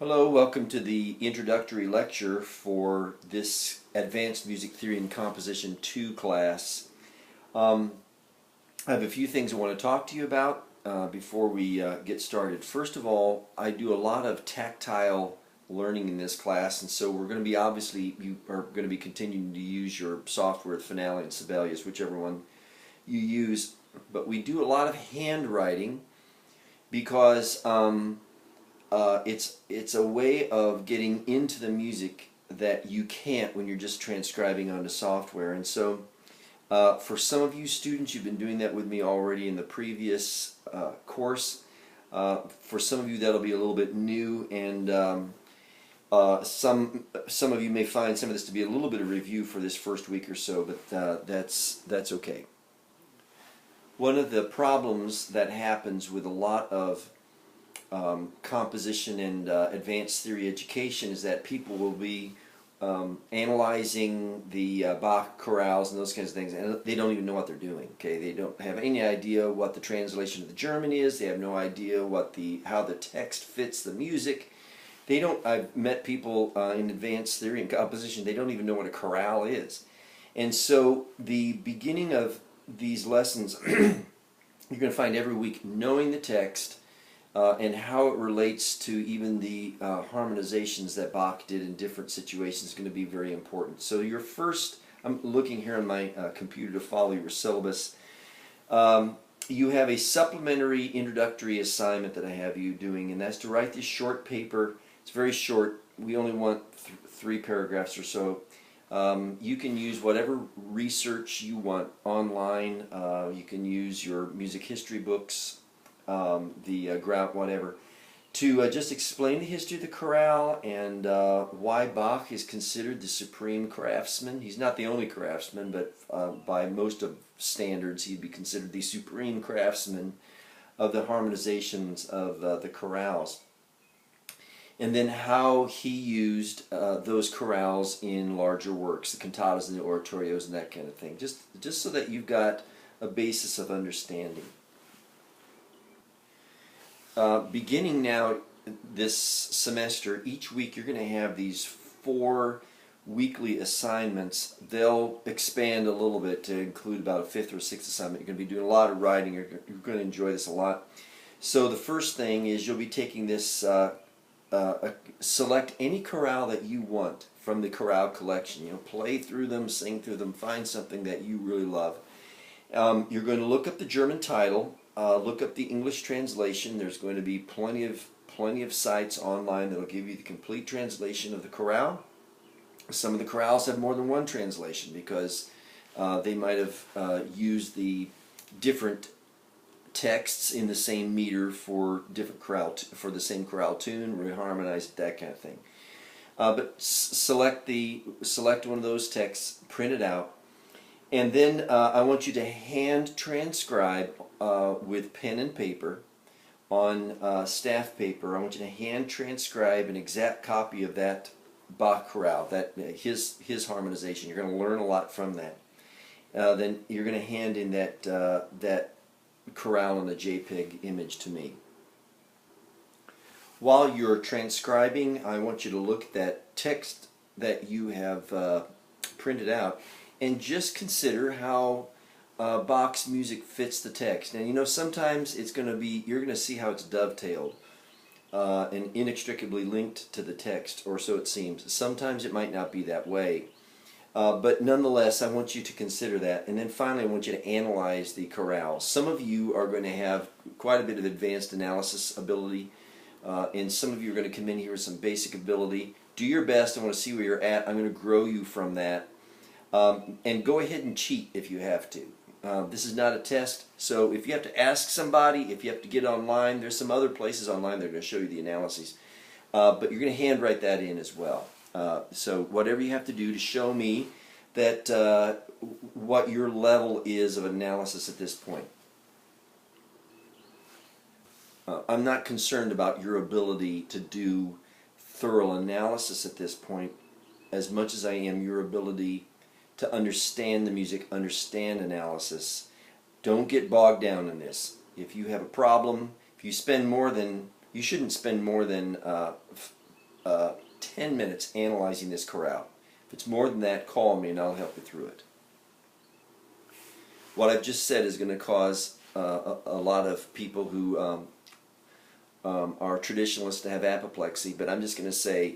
Hello, welcome to the introductory lecture for this Advanced Music Theory and Composition 2 class. I have a few things I want to talk to you about before we get started. First of all, I do a lot of tactile learning in this class, and so we're going to be you are going to be continuing to use your software, Finale and Sibelius, whichever one you use. But we do a lot of handwriting because it's a way of getting into the music that you can't when you're just transcribing onto software. And so for some of you students, you've been doing that with me already in the previous course. For some of you, that'll be a little bit new, and some of you may find some of this to be a little bit of review for this first week or so, but that's okay. One of the problems that happens with a lot of composition and advanced theory education is that people will be analyzing the Bach chorales and those kinds of things, and they don't even know what they're doing. Okay, they don't have any idea what the translation of the German is. They have no idea what how the text fits the music. They don't. I've met people in advanced theory and composition. They don't even know what a chorale is, and so the beginning of these lessons, you're going to find every week knowing the text. And how it relates to even the harmonizations that Bach did in different situations is going to be very important. So your first, I'm looking here on my computer to follow your syllabus. You have a supplementary introductory assignment that I have you doing, and that's to write this short paper. It's very short. We only want 3 paragraphs or so. You can use whatever research you want online. You can use your music history books, the ground, whatever, to just explain the history of the chorale and why Bach is considered the supreme craftsman. He's not the only craftsman, but by most of standards, he'd be considered the supreme craftsman of the harmonizations of the chorales. And then how he used those chorales in larger works, the cantatas and the oratorios and that kind of thing, just so that you've got a basis of understanding. Beginning now this semester, each week you're going to have these 4 weekly assignments. They'll expand a little bit to include about a 5th or 6th assignment. You're going to be doing a lot of writing. You're going to enjoy this a lot. So the first thing is you'll be taking this, select any chorale that you want from the chorale collection. You know, play through them, sing through them, find something that you really love. You're going to look up the German title. Look up the English translation. There's going to be plenty of sites online that'll give you the complete translation of the chorale. Some of the chorales have more than one translation because they might have used the different texts in the same meter for different chorale for the same chorale tune, reharmonize it, that kind of thing. But select one of those texts, print it out. And then I want you to hand transcribe with pen and paper on staff paper. I want you to hand transcribe an exact copy of that Bach chorale, his harmonization. You're going to learn a lot from that. Then you're going to hand in that chorale in a JPEG image to me. While you're transcribing, I want you to look at that text that you have printed out and just consider how Bach's music fits the text. And you know, sometimes it's going to be, you're going to see how it's dovetailed and inextricably linked to the text, or so it seems. Sometimes it might not be that way. But nonetheless, I want you to consider that. And then finally, I want you to analyze the chorale. Some of you are going to have quite a bit of advanced analysis ability, and some of you are going to come in here with some basic ability. Do your best. I want to see where you're at. I'm going to grow you from that. And go ahead and cheat if you have to. This is not a test, so if you have to ask somebody, if you have to get online, there's some other places online that are going to show you the analyses. But you're going to handwrite that in as well. So whatever you have to do to show me that what your level is of analysis at this point. I'm not concerned about your ability to do thorough analysis at this point as much as I am your ability to understand the music, understand analysis. Don't get bogged down in this. If you have a problem, if you spend more than, you shouldn't spend more than 10 minutes analyzing this chorale. If it's more than that, call me and I'll help you through it. What I've just said is going to cause a lot of people who are traditionalists to have apoplexy, but I'm just going to say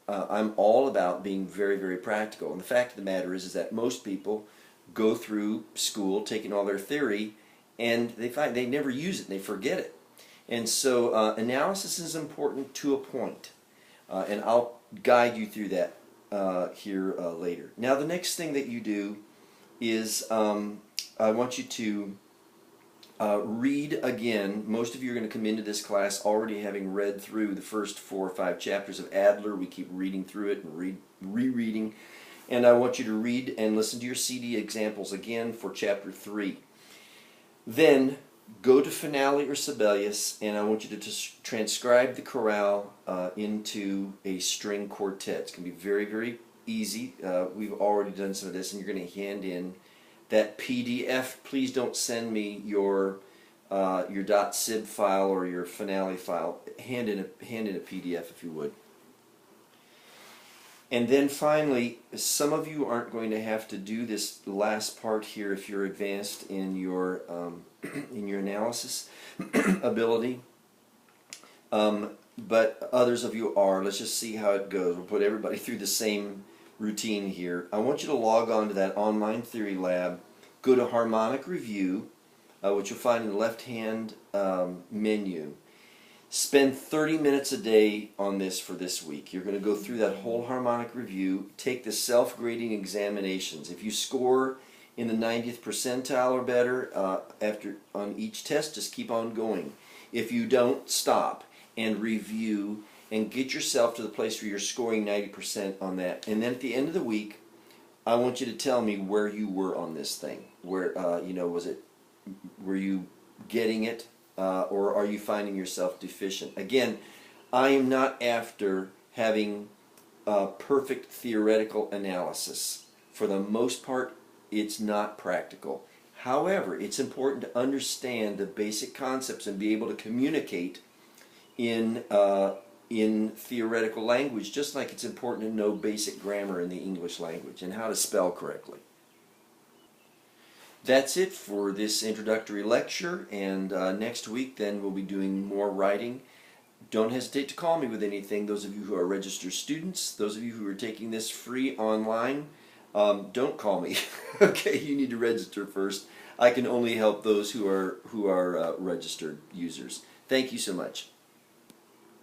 I'm all about being very, very practical. And the fact of the matter is that most people go through school taking all their theory and they find they never use it and they forget it. And so analysis is important to a point. And I'll guide you through that here later. Now the next thing that you do is I want you to read again. Most of you are going to come into this class already having read through the first 4 or 5 chapters of Adler. We keep reading through it and rereading. And I want you to read and listen to your CD examples again for chapter 3. Then go to Finale or Sibelius, and I want you to transcribe the chorale into a string quartet. It's going to be very, very easy. We've already done some of this, and you're going to hand in that PDF. Please don't send me your .sib file or your Finale file. Hand in a PDF if you would. And then finally, some of you aren't going to have to do this last part here if you're advanced in your analysis ability, but others of you are. Let's just see how it goes. We'll put everybody through the same routine here. I want you to log on to that online theory lab, go to harmonic review, which you'll find in the left-hand menu. Spend 30 minutes a day on this for this week. You're going to go through that whole harmonic review, take the self-grading examinations. If you score in the 90th percentile or better on each test, just keep on going. If you don't, stop and review and get yourself to the place where you're scoring 90% on that. And then at the end of the week, I want you to tell me where you were on this thing. Where, were you getting it? Or are you finding yourself deficient? Again, I am not after having perfect theoretical analysis. For the most part, it's not practical. However, it's important to understand the basic concepts and be able to communicate in theoretical language, just like it's important to know basic grammar in the English language and how to spell correctly. That's it for this introductory lecture, and next week then we'll be doing more writing. Don't hesitate to call me with anything, those of you who are registered students. Those of you who are taking this free online, don't call me. Okay, you need to register first. I can only help those who are registered users. Thank you so much.